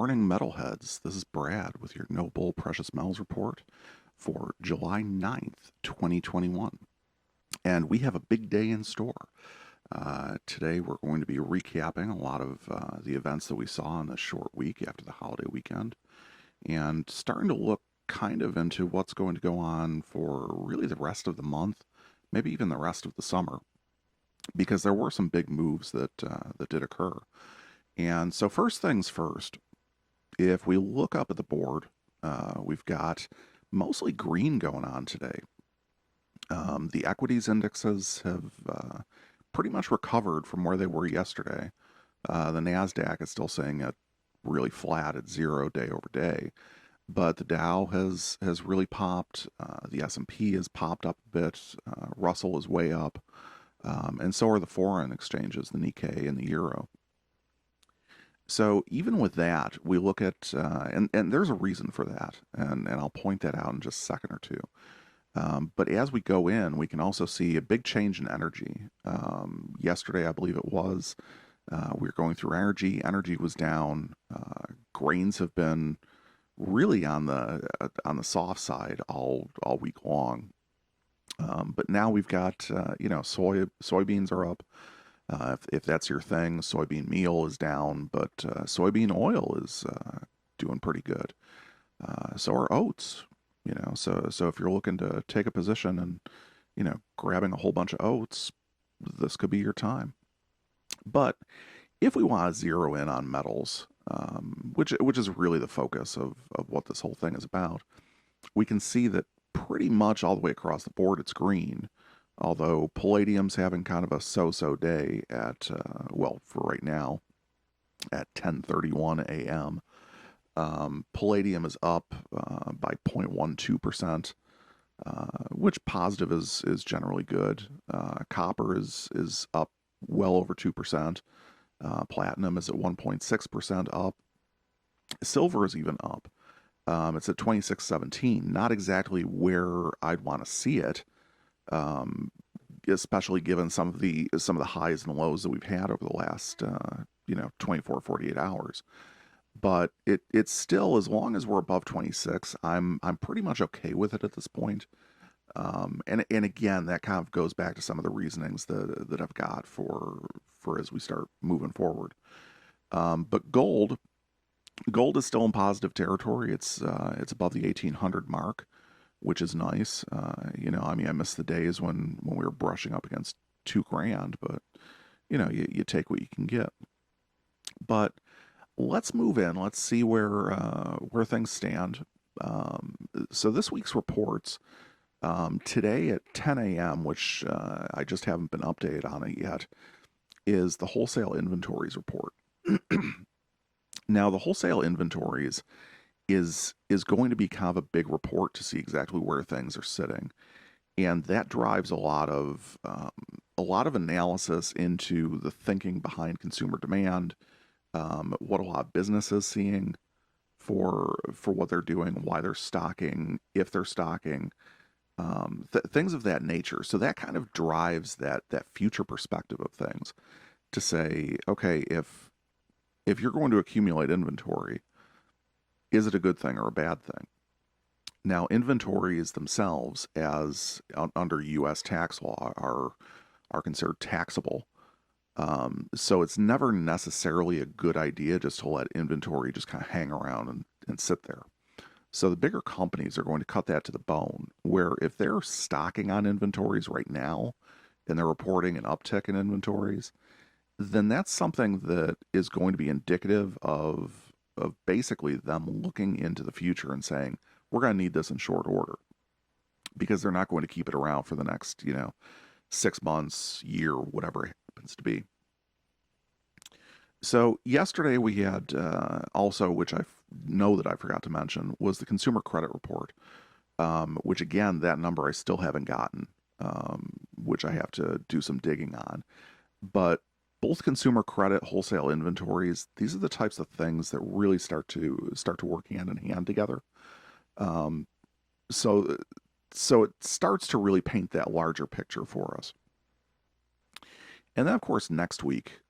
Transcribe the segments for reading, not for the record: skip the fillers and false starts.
morning, metalheads. This is Brad with your No Bull Precious Metals report for July 9th, 2021. And we have a big day in store. Today, we're going to be recapping a lot of the events that we saw in this short week after the holiday weekend and starting to look kind of into what's going to go on for really the rest of the month, maybe even the rest of the summer, because there were some big moves that did occur. And so, first things first, if we look up at the board, we've got mostly green going on today. The equities indexes have pretty much recovered from where they were yesterday. The NASDAQ is still saying it really flat at zero day over day, but the Dow has really popped. The S&P has popped up a bit. Russell is way up, and so are the foreign exchanges, the Nikkei and the Euro. So even with that, we look at, and there's a reason for that, and I'll point that out in just a second or two. But as we go in, we can also see a big change in energy. Yesterday, I believe it was, we were going through energy. Energy was down. Grains have been really on the soft side all week long. But now we've got, soybeans are up. If that's your thing, soybean meal is down, but soybean oil is doing pretty good. So are oats, So if you're looking to take a position and, grabbing a whole bunch of oats, this could be your time. But if we want to zero in on metals, which is really the focus of what this whole thing is about, we can see that pretty much all the way across the board it's green. Although palladium's having kind of a so-so day at, for right now, at 10:31 a.m. Palladium is up by 0.12%, which positive is generally good. Copper is up well over 2%. Platinum is at 1.6% up. Silver is even up. It's at 26.17. Not exactly where I'd want to see it. Especially given some of the highs and lows that we've had over the last 24 48 hours, but it's still, as long as we're above 26, I'm pretty much okay with it at this point. And again, that kind of goes back to some of the reasonings that I've got for as we start moving forward. But gold is still in positive territory. It's above the 1800 mark, which is nice. I miss the days when we were brushing up against $2,000, but you take what you can get. But let's move in. Let's see where things stand. So this week's reports, today at 10 a.m., which I just haven't been updated on it yet, is the wholesale inventories report. Now, the wholesale inventories is going to be kind of a big report to see exactly where things are sitting, and that drives a lot of analysis into the thinking behind consumer demand, what a lot of businesses seeing for what they're doing, why they're stocking, if they're stocking, things of that nature. So that kind of drives that future perspective of things to say, okay, if you're going to accumulate inventory, is it a good thing or a bad thing? Now, inventories themselves, as under U.S. tax law, are considered taxable. So it's never necessarily a good idea just to let inventory just kind of hang around and sit there. So the bigger companies are going to cut that to the bone, where if they're stocking on inventories right now and they're reporting an uptick in inventories, then that's something that is going to be indicative of basically them looking into the future and saying, we're going to need this in short order, because they're not going to keep it around for the next, 6 months, year, whatever it happens to be. So yesterday we had also, which I know that I forgot to mention, was the consumer credit report, which again, that number I still haven't gotten, which I have to do some digging on. But both consumer credit, wholesale inventories, these are the types of things that really start to work hand in hand together. So it starts to really paint that larger picture for us. And then, of course, next week,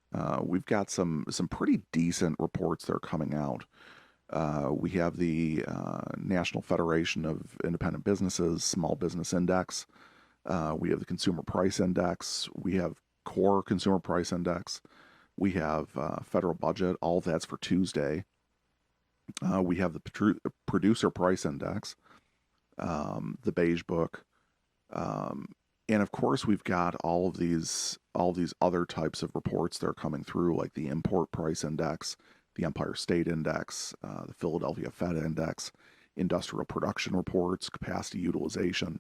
we've got some pretty decent reports that are coming out. We have the National Federation of Independent Businesses Small Business Index. We have the Consumer Price Index. We have Core Consumer Price Index. We have federal budget. All of that's for Tuesday. We have the Producer Price Index, the Beige Book, and of course we've got all these other types of reports that are coming through, like the Import Price Index, the Empire State Index, the Philadelphia Fed Index, industrial production reports, capacity utilization.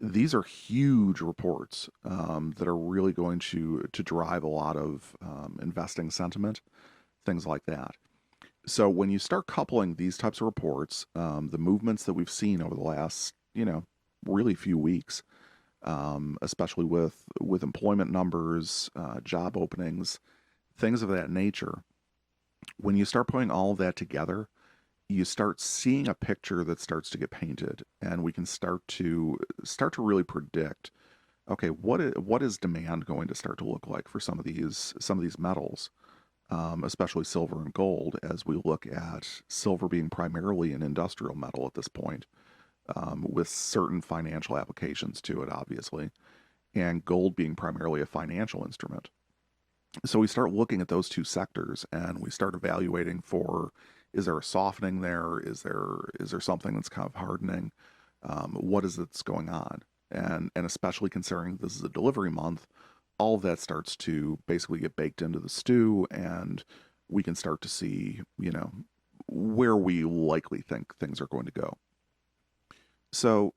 These are huge reports that are really going to drive a lot of investing sentiment, things like that. So when you start coupling these types of reports, the movements that we've seen over the last, really few weeks, especially with employment numbers, job openings, things of that nature, when you start putting all of that together, you start seeing a picture that starts to get painted, and we can start to really predict, okay, what is demand going to start to look like for some of these metals, especially silver and gold, as we look at silver being primarily an industrial metal at this point, with certain financial applications to it, obviously, and gold being primarily a financial instrument. So we start looking at those two sectors, and we start evaluating for, is there a softening there? Is there something that's kind of hardening? What is that's going on? And especially considering this is a delivery month, all of that starts to basically get baked into the stew, and we can start to see, where we likely think things are going to go. So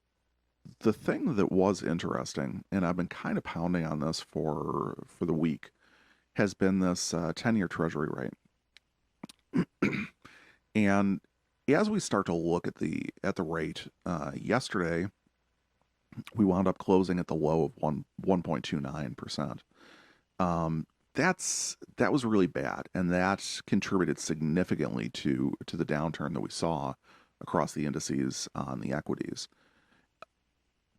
the thing that was interesting, and I've been kind of pounding on this for the week, has been this 10-year Treasury rate. And as we start to look at the rate, yesterday we wound up closing at the low of 1.29%. That was really bad, and that contributed significantly to the downturn that we saw across the indices on the equities.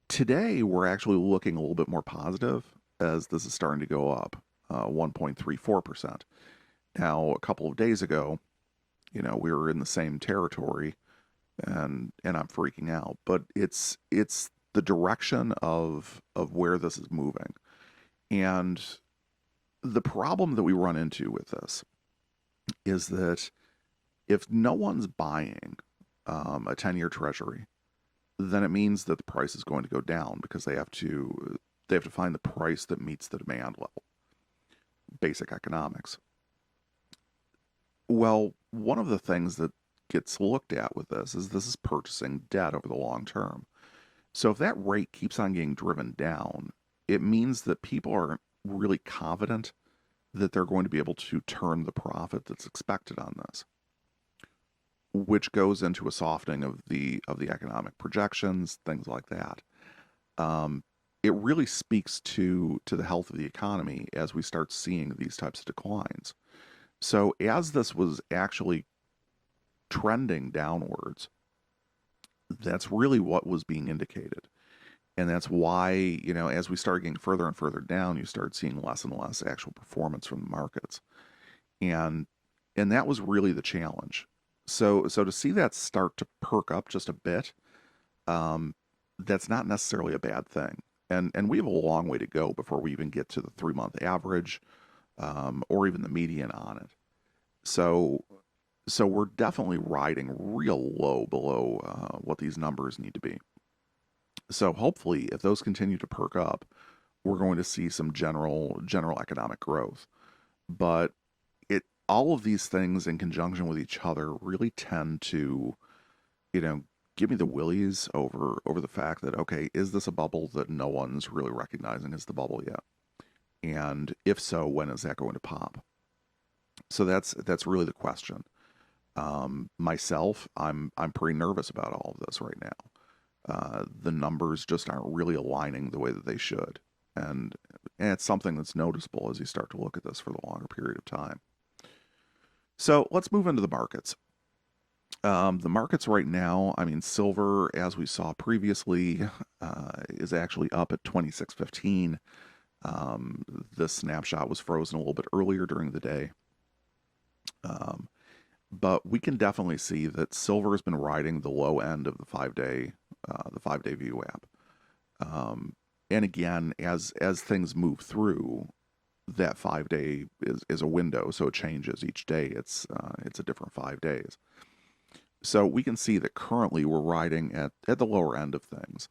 Today we're actually looking a little bit more positive, as this is starting to go up, 1.34%. Now, a couple of days ago, we were in the same territory, and I'm freaking out. But it's the direction of where this is moving. And the problem that we run into with this is that if no one's buying a 10-year Treasury, then it means that the price is going to go down, because they have to find the price that meets the demand level. Basic economics. Well, one of the things that gets looked at with this is purchasing debt over the long term. So if that rate keeps on getting driven down, it means that people aren't really confident that they're going to be able to turn the profit that's expected on this, which goes into a softening of the economic projections, things like that. It really speaks to the health of the economy as we start seeing these types of declines. So as this was actually trending downwards, that's really what was being indicated. And that's why, as we start getting further and further down, you start seeing less and less actual performance from the markets. And that was really the challenge. So to see that start to perk up just a bit, that's not necessarily a bad thing. And we have a long way to go before we even get to the 3-month average, or even the median on it. So we're definitely riding real low below what these numbers need to be. So hopefully, if those continue to perk up, we're going to see some general economic growth. But all of these things in conjunction with each other really tend to, give me the willies over the fact that, okay, is this a bubble that no one's really recognizing as the bubble yet? And if so, when is that going to pop? So that's really the question. Myself, I'm pretty nervous about all of this right now. The numbers just aren't really aligning the way that they should. And it's something that's noticeable as you start to look at this for the longer period of time. So let's move into the markets. The markets right now, silver, as we saw previously, is actually up at 26.15. This snapshot was frozen a little bit earlier during the day. But we can definitely see that silver has been riding the low end of the 5-day VWAP. And again, as things move through, that 5-day is a window, so it changes each day. It's a different 5 days. So we can see that currently we're riding at the lower end of things.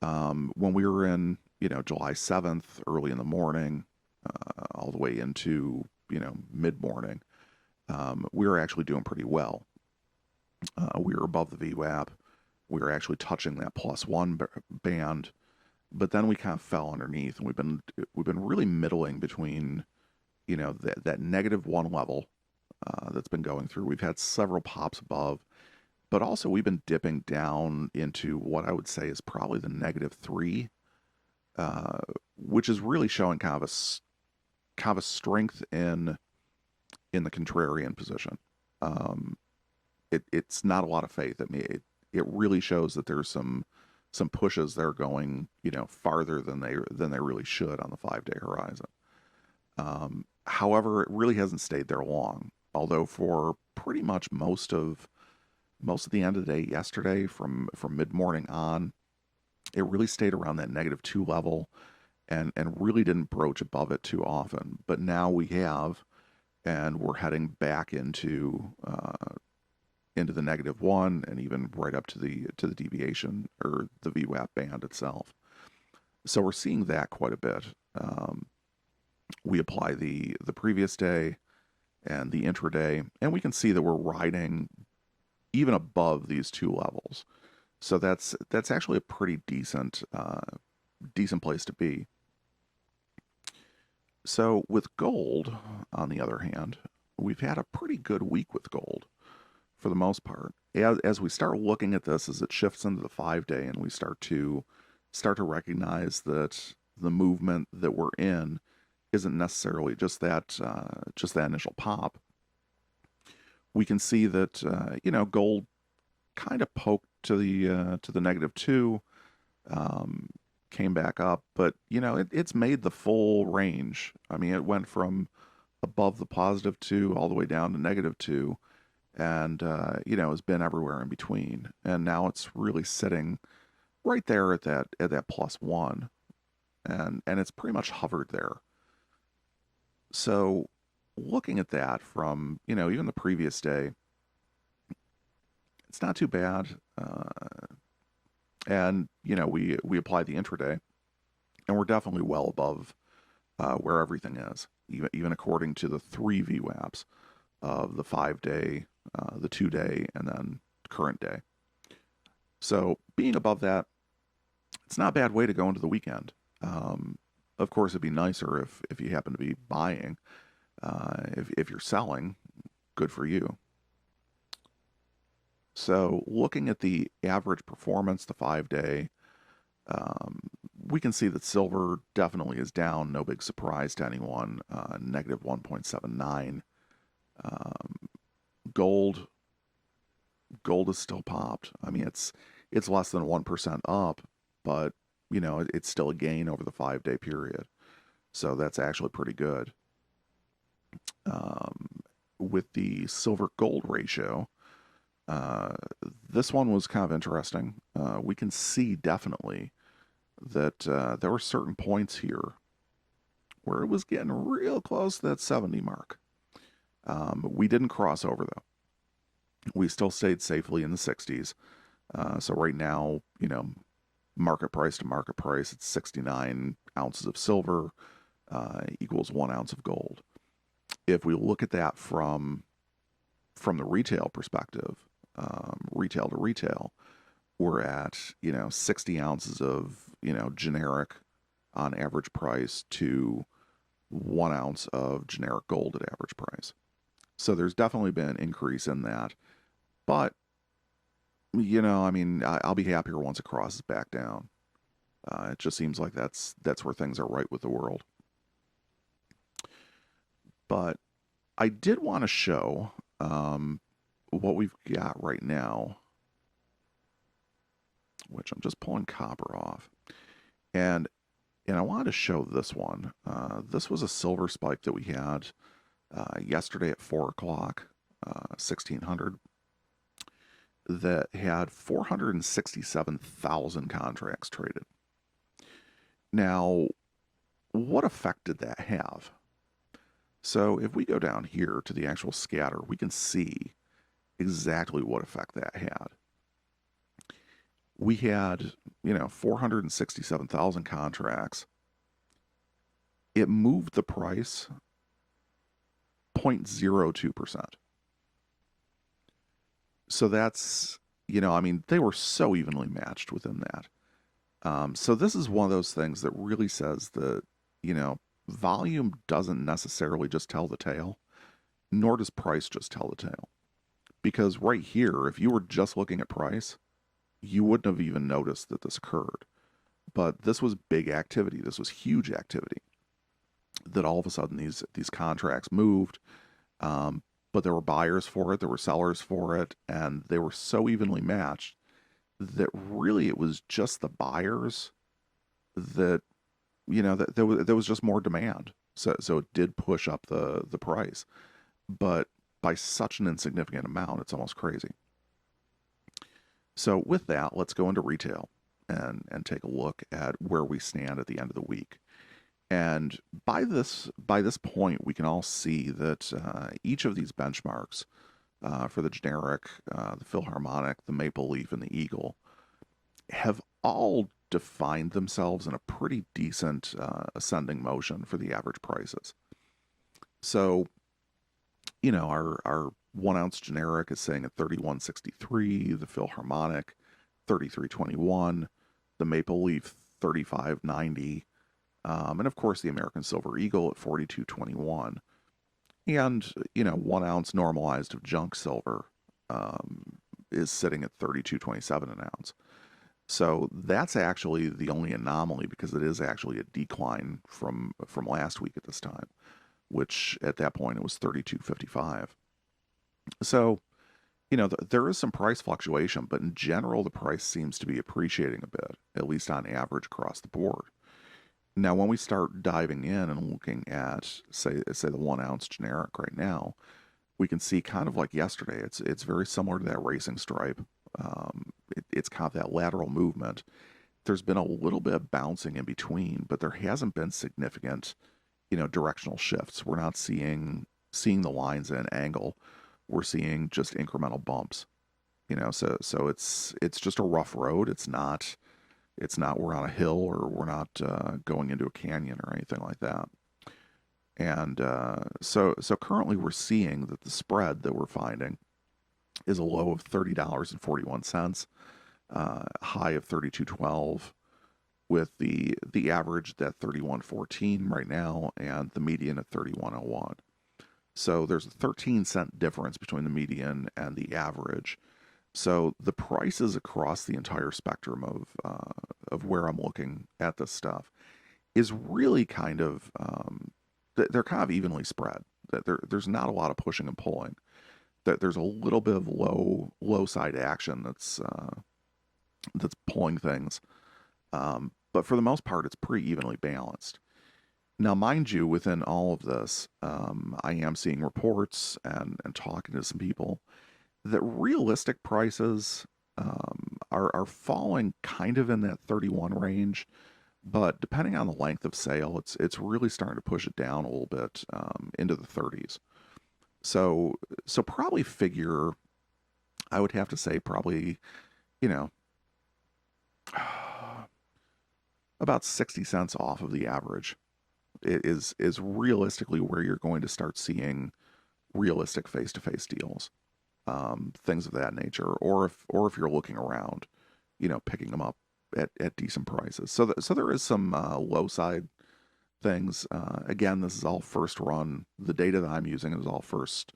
When we were in, July 7th, early in the morning, all the way into, mid-morning, we were actually doing pretty well. We were above the VWAP. We were actually touching that +1 band, but then we kind of fell underneath, and we've been really middling between, that -1 level that's been going through. We've had several pops above, but also we've been dipping down into what I would say is probably the -3, which is really showing kind of a strength in the contrarian position. It's not a lot of faith. I mean, it really shows that there's some pushes that are going, farther than they really should on the 5-day horizon. However, it really hasn't stayed there long. Although for pretty much most of the end of the day yesterday, from mid-morning on, it really stayed around that -2 level, and really didn't broach above it too often. But now we have, and we're heading back into the -1, and even right up to the deviation, or the VWAP band itself. So we're seeing that quite a bit. We apply the previous day and the intraday, and we can see that we're riding even above these 2 levels. So that's actually a pretty decent place to be. So with gold, on the other hand, we've had a pretty good week with gold for the most part. As we start looking at this, as it shifts into the 5-day, and we start to recognize that the movement that we're in isn't necessarily just that initial pop, we can see that gold kind of poked to the -2, came back up, but it's made the full range. I mean, it went from above the +2 all the way down to -2, and has been everywhere in between. And now it's really sitting right there at that +1, and it's pretty much hovered there. So looking at that from even the previous day, it's not too bad. And we apply the intraday, and we're definitely well above where everything is, even according to the 3 VWAPs of the 5-day, the 2-day, and then current day. So being above that, it's not a bad way to go into the weekend. Of course, it'd be nicer if you happen to be buying. If you're selling, good for you. So looking at the average performance, the 5-day, we can see that silver definitely is down. No big surprise to anyone. -1.79. Gold is still popped. I mean, it's less than 1% up, but it's still a gain over the 5-day period. So that's actually pretty good. With the silver gold ratio, this one was kind of interesting. We can see definitely that there were certain points here where it was getting real close to that 70 mark. We didn't cross over, though. We still stayed safely in the 60s. So right now, market price to market price, it's 69 ounces of silver equals 1 ounce of gold. If we look at that from the retail perspective, retail to retail, we're at 60 ounces of generic on average price to 1 ounce of generic gold at average price. So there's definitely been an increase in that. But I mean, I'll be happier once it crosses back down. It just seems like that's where things are right with the world. But I did want to show what we've got right now, which I'm just pulling copper off. And I wanted to show this one. This was a silver spike that we had yesterday at 4 o'clock. 1600 that had 467,000 contracts traded. Now, what effect did that have? So if we go down here to the actual scatter, we can see exactly what effect that had. We had, 467,000 contracts. It moved the price 0.02%. So that's, they were so evenly matched within that. So this is one of those things that really says that, volume doesn't necessarily just tell the tale, nor does price just tell the tale. Because right here, if you were just looking at price, you wouldn't have even noticed that this occurred. But this was big activity. This was huge activity. That all of a sudden these contracts moved, but there were buyers for it, there were sellers for it, and they were so evenly matched that really it was just the buyers that that there was just more demand. So it did push up the price, but by such an insignificant amount, it's almost crazy. So with that, let's go into retail and take a look at where we stand at the end of the week. And by this point, we can all see that each of these benchmarks for the generic, the Philharmonic, the Maple Leaf, and the Eagle have all defined themselves in a pretty decent ascending motion for the average prices. So, our 1 ounce generic is saying at 31.63, the Philharmonic 33.21, the Maple Leaf 35.90. And of course, the American Silver Eagle at 42.21. And, 1 ounce normalized of junk silver is sitting at 32.27 an ounce. So that's actually the only anomaly, because it is actually a decline from last week at this time, which at that point it was 32.55. So, there is some price fluctuation, but in general, the price seems to be appreciating a bit, at least on average across the board. Now, when we start diving in and looking at, say the 1 ounce generic right now, we can see kind of like yesterday, it's very similar to that racing stripe. It's kind of that lateral movement. There's been a little bit of bouncing in between, but there hasn't been significant, directional shifts. We're not seeing the lines at an angle. We're seeing just incremental bumps. So it's just a rough road. It's not we're on a hill, or we're not going into a canyon or anything like that. And so currently we're seeing that the spread that we're finding is a low of $30.41, high of $32.12, with the average at $31.14 right now, and the median at $31.01. So there's a 13-cent difference between the median and the average. So the prices across the entire spectrum of where I'm looking at this stuff is really kind of they're kind of evenly spread. There's not a lot of pushing and pulling. That there's a little bit of low side action that's pulling things, but for the most part, it's pretty evenly balanced. Now, mind you, within all of this, I am seeing reports and talking to some people that realistic prices are falling kind of in that 31 range, but depending on the length of sale, it's really starting to push it down a little bit into the 30s. So probably figure, I would have to say probably, about 60 cents off of the average is realistically where you're going to start seeing realistic face-to-face deals, things of that nature, or if you're looking around, picking them up at decent prices. So there is some low side things. Again, this is all first run. The data that I'm using is all first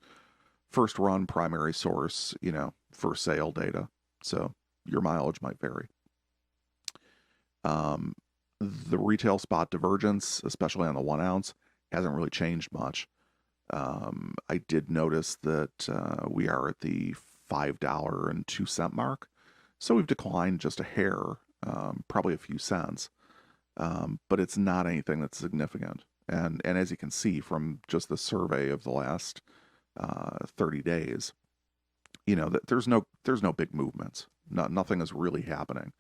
run, primary source, for sale data. So your mileage might vary. The retail spot divergence, especially on the 1 ounce, hasn't really changed much. I did notice that we are at the $5.02 mark. So we've declined just a hair, probably a few cents. But it's not anything that's significant. And as you can see from just the survey of the last 30 days, that there's no big movements. Nothing is really happening.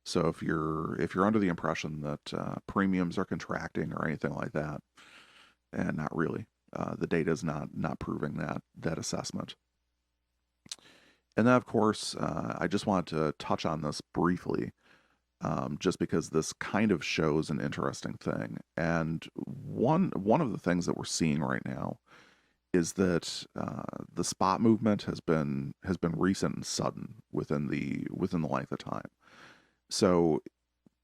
So if you're under the impression that premiums are contracting or anything like that, and not really, the data is not proving that assessment. And then, of course, I just wanted to touch on this briefly, just because this kind of shows an interesting thing. And one of the things that we're seeing right now is that the spot movement has been recent and sudden within the length of time. So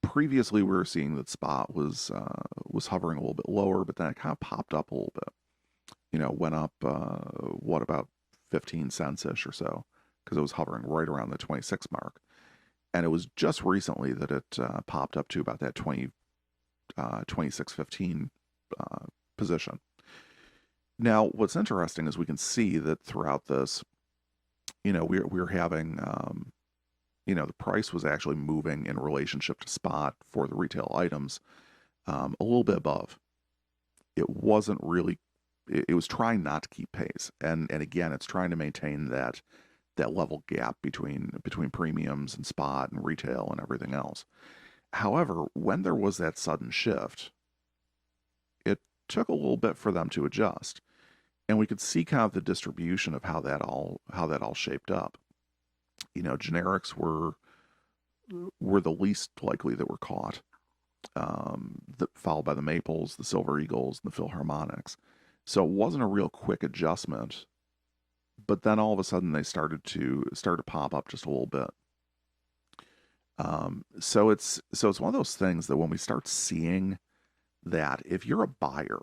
previously, we were seeing that spot was hovering a little bit lower, but then it kind of popped up a little bit. Went up what, about 15 cents ish or so, because it was hovering right around the 26 mark. And it was just recently that it popped up to about that 26.15 position. Now, what's interesting is we can see that throughout this, we're having, the price was actually moving in relationship to spot for the retail items a little bit above. It wasn't really, it was trying not to keep pace. And again, it's trying to maintain that level gap between premiums and spot and retail and everything else. However, when there was that sudden shift, it took a little bit for them to adjust. And we could see kind of the distribution of how that all shaped up. Generics were the least likely that were caught, followed by the Maples, the Silver Eagles, and the Philharmonics. So it wasn't a real quick adjustment, but then all of a sudden they started to pop up just a little bit. So it's one of those things that when we start seeing that, if you're a buyer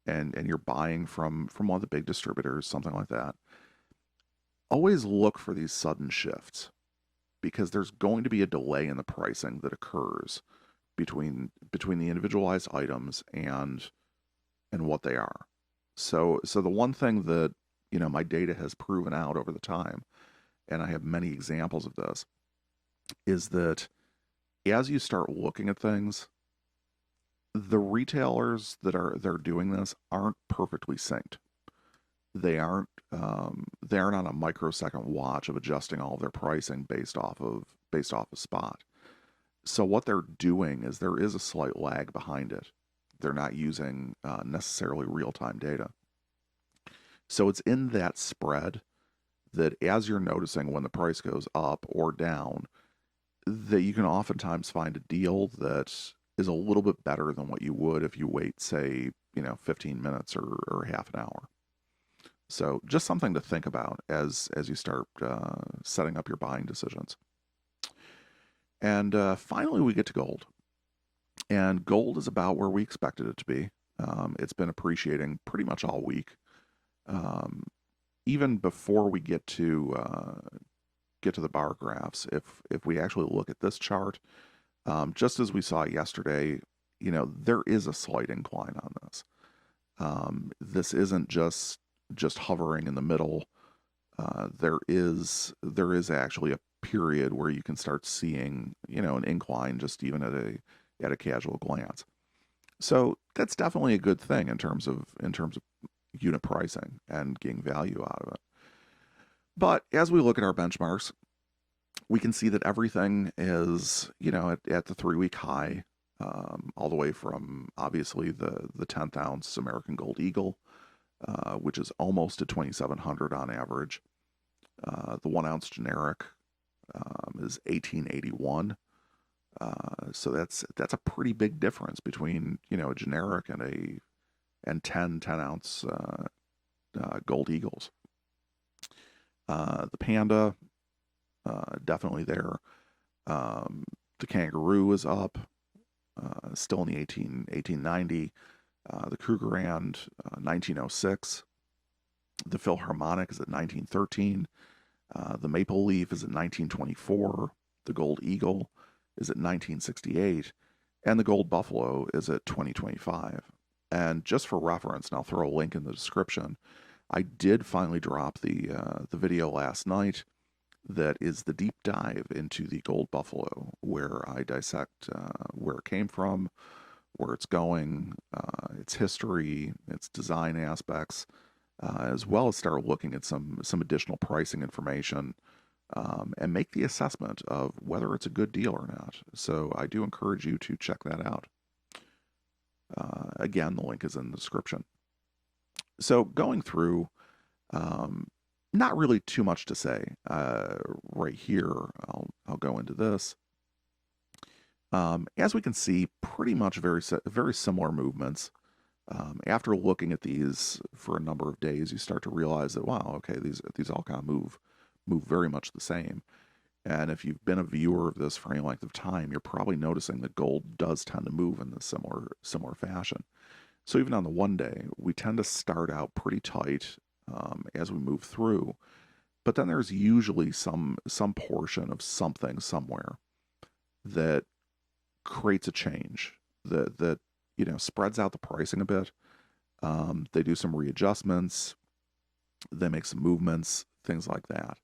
and you're buying from one of the big distributors, something like that, always look for these sudden shifts, because there's going to be a delay in the pricing that occurs between the individualized items and what they are. So the one thing that my data has proven out over the time, and I have many examples of this, is that as you start looking at things, the retailers that are doing this aren't perfectly synced. They aren't on a microsecond watch of adjusting all of their pricing based off of spot. So what they're doing is there is a slight lag behind it. They're not using necessarily real-time data. So it's in that spread that as you're noticing when the price goes up or down, that you can oftentimes find a deal that is a little bit better than what you would if you wait, say, 15 minutes or half an hour. So just something to think about as you start setting up your buying decisions. And finally, we get to gold. And gold is about where we expected it to be. It's been appreciating pretty much all week. Even before we get to the bar graphs, if we actually look at this chart, just as we saw yesterday, there is a slight incline on this. This isn't just hovering in the middle. There is actually a period where you can start seeing, an incline just even at a casual glance. So that's definitely a good thing in terms of unit pricing and getting value out of it. But as we look at our benchmarks, we can see that everything is, at the 3-week high, all the way from obviously the 10th ounce American Gold Eagle, which is almost at 2,700 on average. The 1 ounce generic is 1881. So that's a pretty big difference between a generic and 10 ounce Gold Eagles. The Panda, definitely there. The Kangaroo is up, still in the 1890. The Krugerrand, 1906. The Philharmonic is at 1913. The Maple Leaf is at 1924. The Gold Eagle is at 1968. And the Gold Buffalo is at 2025. And just for reference, and I'll throw a link in the description, I did finally drop the video last night that is the deep dive into the Gold Buffalo, where I dissect where it came from, where it's going, its history, its design aspects, as well as start looking at some additional pricing information, and make the assessment of whether it's a good deal or not. So I do encourage you to check that out. Again, the link is in the description. So going through, not really too much to say right here. I'll go into this. As we can see, pretty much very similar movements. After looking at these for a number of days, you start to realize that, wow, okay, these all kind of move very much the same. And if you've been a viewer of this for any length of time, you're probably noticing that gold does tend to move in this similar fashion. So even on the 1 day, we tend to start out pretty tight as we move through, but then there's usually some portion of something somewhere that creates a change that spreads out the pricing a bit. They do some readjustments, they make some movements, things like that.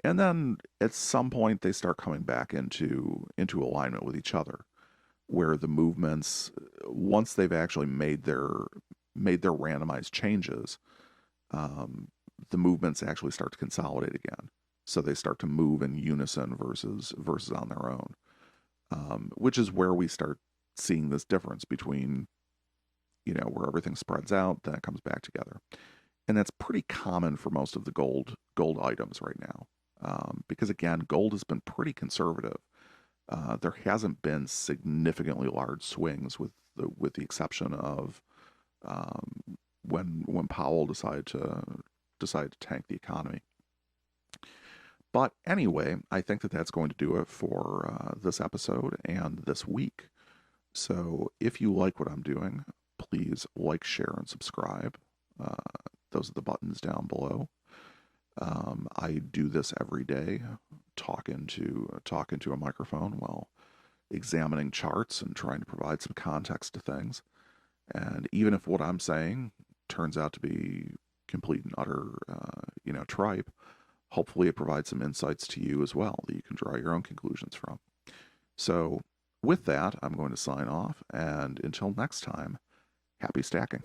And then at some point they start coming back into alignment with each other, where the movements, once they've actually made their randomized changes, the movements actually start to consolidate again. So they start to move in unison versus on their own, which is where we start seeing this difference between, where everything spreads out, then it comes back together. And that's pretty common for most of the gold items right now, because again, gold has been pretty conservative. There hasn't been significantly large swings, with the exception of when Powell decided to tank the economy. But anyway, I think that's going to do it for this episode and this week. So if you like what I'm doing, please like, share, and subscribe. Those are the buttons down below. I do this every day, talking to a microphone while examining charts and trying to provide some context to things. And even if what I'm saying turns out to be complete and utter, tripe, hopefully it provides some insights to you as well that you can draw your own conclusions from. So with that, I'm going to sign off, and until next time, happy stacking.